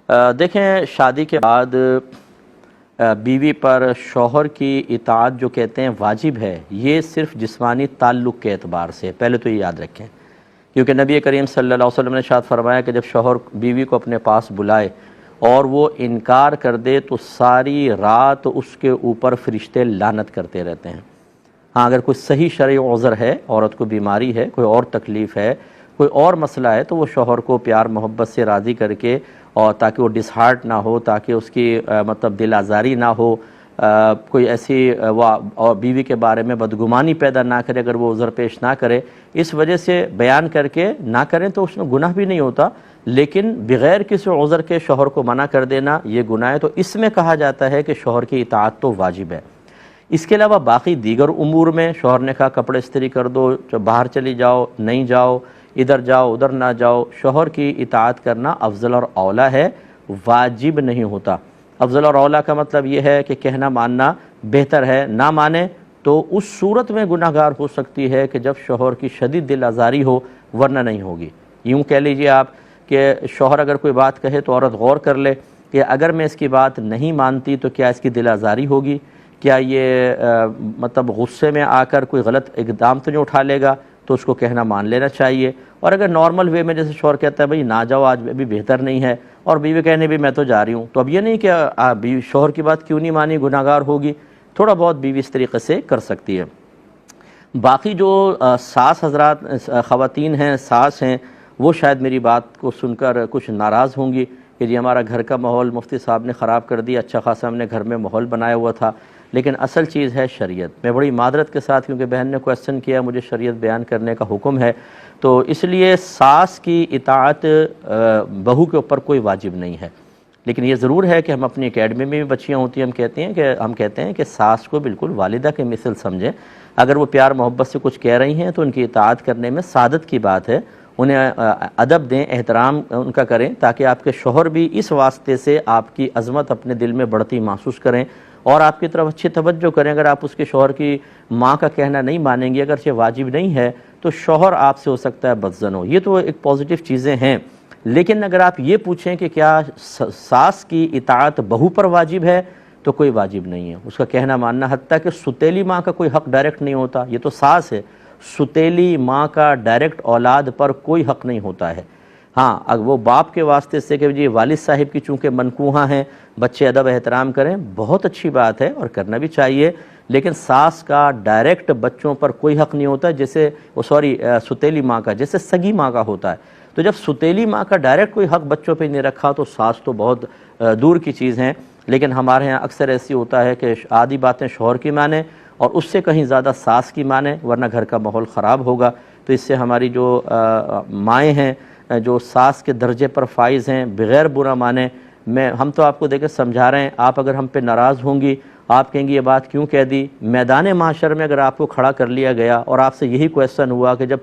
دیکھیں، شادی کے بعد بیوی پر شوہر کی اطاعت جو کہتے ہیں واجب ہے، یہ صرف جسمانی تعلق کے اعتبار سے، پہلے تو یہ یاد رکھیں، کیونکہ نبی کریم صلی اللہ علیہ وسلم نے ارشاد فرمایا کہ جب شوہر بیوی کو اپنے پاس بلائے اور وہ انکار کر دے تو ساری رات اس کے اوپر فرشتے لعنت کرتے رہتے ہیں۔ ہاں، اگر کوئی صحیح شرعی عذر ہے، عورت کو بیماری ہے، کوئی اور تکلیف ہے، کوئی اور مسئلہ ہے، تو وہ شوہر کو پیار محبت سے راضی کر کے، اور تاکہ وہ ڈس ہارٹ نہ ہو، تاکہ اس کی مطلب دل آزاری نہ ہو، کوئی ایسی اور بیوی کے بارے میں بدگمانی پیدا نہ کرے، اگر وہ عذر پیش نہ کرے، اس وجہ سے بیان کر کے نہ کریں تو اس میں گناہ بھی نہیں ہوتا، لیکن بغیر کسی عذر کے شوہر کو منع کر دینا یہ گناہ ہے۔ تو اس میں کہا جاتا ہے کہ شوہر کی اطاعت تو واجب ہے۔ اس کے علاوہ باقی دیگر امور میں شوہر نے کہا کپڑے استری کر دو، باہر چلی جاؤ، نہیں جاؤ، ادھر جاؤ ادھر نہ جاؤ، شوہر کی اطاعت کرنا افضل اور اولیٰ ہے، واجب نہیں ہوتا۔ افضل اور اولیٰ کا مطلب یہ ہے کہ کہنا ماننا بہتر ہے، نہ مانے تو اس صورت میں گناہ گار ہو سکتی ہے کہ جب شوہر کی شدید دل آزاری ہو، ورنہ نہیں ہوگی۔ یوں کہہ لیجئے آپ کہ شوہر اگر کوئی بات کہے تو عورت غور کر لے کہ اگر میں اس کی بات نہیں مانتی تو کیا اس کی دل آزاری ہوگی، کیا یہ مطلب غصے میں آ کر کوئی غلط اقدام تو نہیں اٹھا لے گا، تو اس کو کہنا مان لینا چاہیے۔ اور اگر نارمل وے میں جیسے شوہر کہتا ہے بھئی نہ جاؤ آج ابھی بہتر نہیں ہے، اور بیوی کہنے بھی میں تو جا رہی ہوں، تو اب یہ نہیں کہ شوہر کی بات کیوں نہیں مانی، گناہ گار ہوگی، تھوڑا بہت بیوی اس طریقے سے کر سکتی ہے۔ باقی جو ساس حضرات خواتین ہیں، ساس ہیں، وہ شاید میری بات کو سن کر کچھ ناراض ہوں گی کہ جی ہمارا گھر کا ماحول مفتی صاحب نے خراب کر دیا، اچھا خاصا ہم نے گھر میں ماحول بنایا ہوا تھا، لیکن اصل چیز ہے شریعت۔ میں بڑی معذرت کے ساتھ، کیونکہ بہن نے کویسچن کیا، مجھے شریعت بیان کرنے کا حکم ہے، تو اس لیے ساس کی اطاعت بہو کے اوپر کوئی واجب نہیں ہے، لیکن یہ ضرور ہے کہ ہم اپنی اکیڈمی میں بھی بچیاں ہوتی ہیں، ہم کہتے ہیں کہ ساس کو بالکل والدہ کے مثل سمجھیں، اگر وہ پیار محبت سے کچھ کہہ رہی ہیں تو ان کی اطاعت کرنے میں سعادت کی بات ہے، انہیں ادب دیں، احترام ان کا کریں، تاکہ آپ کے شوہر بھی اس واسطے سے آپ کی عظمت اپنے دل میں بڑھتی محسوس کریں اور آپ کی طرف اچھی توجہ کریں۔ اگر آپ اس کے شوہر کی ماں کا کہنا نہیں مانیں گے، اگرچہ واجب نہیں ہے، تو شوہر آپ سے ہو سکتا ہے بدظن ہو، یہ تو ایک پازیٹیو چیزیں ہیں۔ لیکن اگر آپ یہ پوچھیں کہ کیا ساس کی اطاعت بہو پر واجب ہے، تو کوئی واجب نہیں ہے اس کا کہنا ماننا، حتیٰ کہ ستیلی ماں کا کوئی حق ڈائریکٹ نہیں ہوتا، یہ تو ساس ہے، ستیلی ماں کا ڈائریکٹ اولاد پر کوئی حق نہیں ہوتا ہے۔ ہاں، اگر وہ باپ کے واسطے سے کہ جی والد صاحب کی چونکہ منکوہاں ہیں، بچے ادب احترام کریں، بہت اچھی بات ہے اور کرنا بھی چاہیے، لیکن ساس کا ڈائریکٹ بچوں پر کوئی حق نہیں ہوتا، جیسے ستیلی ماں کا جیسے سگی ماں کا ہوتا ہے۔ تو جب ستیلی ماں کا ڈائریکٹ کوئی حق بچوں پہ نہیں رکھا تو ساس تو بہت دور کی چیز ہیں، لیکن ہمارے ہاں اکثر ایسی ہوتا ہے کہ آدھی باتیں شوہر کی مانیں اور اس سے کہیں زیادہ ساس کی مانیں، ورنہ گھر کا ماحول خراب ہوگا۔ تو اس سے ہماری جو مائیں ہیں، جو ساس کے درجے پر فائز ہیں، بغیر برا مانے، ہم تو آپ کو دیکھ کے سمجھا رہے ہیں، آپ اگر ہم پہ ناراض ہوں گی، آپ کہیں گی یہ بات کیوں کہہ دی، میدان محشر میں اگر آپ کو کھڑا کر لیا گیا اور آپ سے یہی کویسچن ہوا کہ جب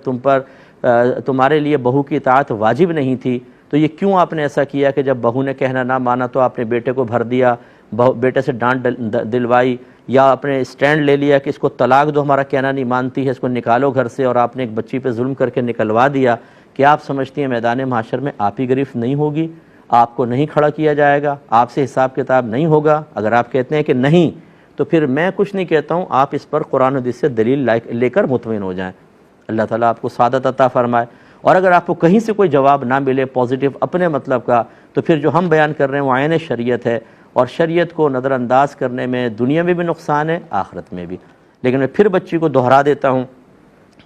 تمہارے لیے بہو کی اطاعت واجب نہیں تھی تو یہ کیوں آپ نے ایسا کیا کہ جب بہو نے کہنا نہ مانا تو آپ نے بیٹے کو بھر دیا، بیٹے سے ڈانٹ دلوائی، یا اپنے اسٹینڈ لے لیا کہ اس کو طلاق دو، ہمارا کہنا نہیں مانتی ہے، اس کو نکالو گھر سے، اور آپ نے ایک بچی پہ ظلم کر کے نکلوا دیا، کیا آپ سمجھتی ہیں میدان محشر میں آپ ہی گرفت نہیں ہوگی، آپ کو نہیں کھڑا کیا جائے گا، آپ سے حساب کتاب نہیں ہوگا؟ اگر آپ کہتے ہیں کہ نہیں، تو پھر میں کچھ نہیں کہتا ہوں، آپ اس پر قرآن و حدیث سے دلیل لے کر مطمئن ہو جائیں، اللہ تعالیٰ آپ کو سعادت عطا فرمائے۔ اور اگر آپ کو کہیں سے کوئی جواب نہ ملے پازیٹیو اپنے مطلب کا، تو پھر جو ہم بیان کر رہے ہیں وہ عین شریعت ہے، اور شریعت کو نظر انداز کرنے میں دنیا میں بھی نقصان ہے، آخرت میں بھی۔ لیکن میں پھر بچی کو دہرا دیتا ہوں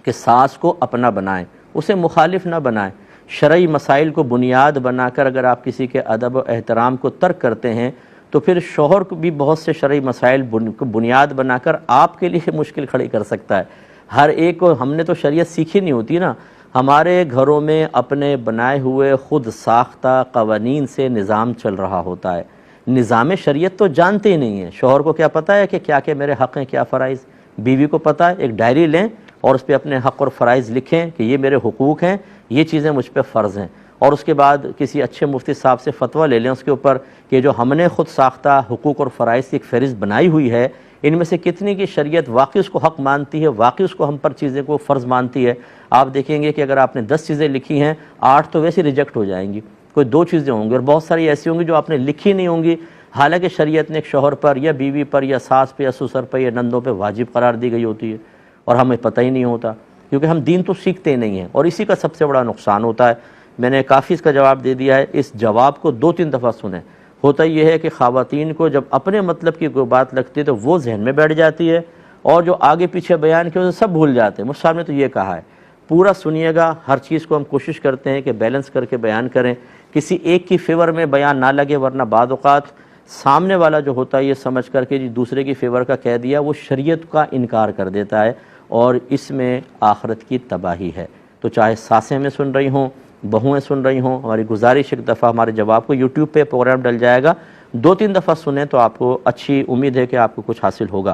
کہ ساس کو اپنا بنائیں، اسے مخالف نہ بنائیں۔ شرعی مسائل کو بنیاد بنا کر اگر آپ کسی کے ادب و احترام کو ترک کرتے ہیں تو پھر شوہر کو بھی بہت سے شرعی مسائل کو بنیاد بنا کر آپ کے لیے مشکل کھڑی کر سکتا ہے۔ ہر ایک کو ہم نے تو شریعت سیکھی نہیں ہوتی نا، ہمارے گھروں میں اپنے بنائے ہوئے خود ساختہ قوانین سے نظام چل رہا ہوتا ہے، نظام شریعت تو جانتے ہی نہیں ہیں۔ شوہر کو کیا پتہ ہے کہ کیا میرے حق ہیں، کیا فرائض؟ بیوی کو پتہ ہے، ایک ڈائری لیں اور اس پہ اپنے حق اور فرائض لکھیں کہ یہ میرے حقوق ہیں، یہ چیزیں مجھ پہ فرض ہیں، اور اس کے بعد کسی اچھے مفتی صاحب سے فتویٰ لے لیں اس کے اوپر کہ جو ہم نے خود ساختہ حقوق اور فرائض کی ایک فہرست بنائی ہوئی ہے، ان میں سے کتنی کی شریعت واقعی اس کو حق مانتی ہے، واقعی اس کو ہم پر چیزیں کو فرض مانتی ہے۔ آپ دیکھیں گے کہ اگر آپ نے 10 چیزیں لکھی ہیں، 8 تو ویسے ریجیکٹ ہو جائیں گی، کوئی دو چیزیں ہوں گی، اور بہت ساری ایسی ہوں گی جو آپ نے لکھی نہیں ہوں گی، حالانکہ شریعت نے ایک شوہر پر یا بیوی پر یا ساس پہ یا سسر پہ یا نندوں پہ واجب قرار دی گئی ہوتی ہے، اور ہمیں پتہ ہی نہیں ہوتا، کیونکہ ہم دین تو سیکھتے نہیں ہیں، اور اسی کا سب سے بڑا نقصان ہوتا ہے۔ میں نے کافی اس کا جواب دے دیا ہے، اس جواب کو 2-3 دفعہ سنیں۔ ہوتا یہ ہے کہ خواتین کو جب اپنے مطلب کی کوئی بات لگتی ہے تو وہ ذہن میں بیٹھ جاتی ہے، اور جو آگے پیچھے بیان کیا اسے سب بھول جاتے ہیں۔ مجھ صاحب نے تو یہ کہا ہے، پورا سنیے گا، ہر چیز کو ہم کوشش کرتے ہیں کہ بیلنس کر کے بیان کریں، کسی ایک کی فیور میں بیان نہ لگے، ورنہ بعض اوقات سامنے والا جو ہوتا ہے یہ سمجھ کر کے دوسرے کی فیور کا کہہ دیا، وہ شریعت کا انکار کر دیتا ہے، اور اس میں آخرت کی تباہی ہے۔ تو چاہے ساسیں میں سن رہی ہوں، بہویں سن رہی ہوں، ہماری گزارش ایک دفعہ ہمارے جواب کو یوٹیوب پہ پروگرام ڈل جائے گا، 2-3 دفعہ سنیں تو آپ کو اچھی امید ہے کہ آپ کو کچھ حاصل ہوگا۔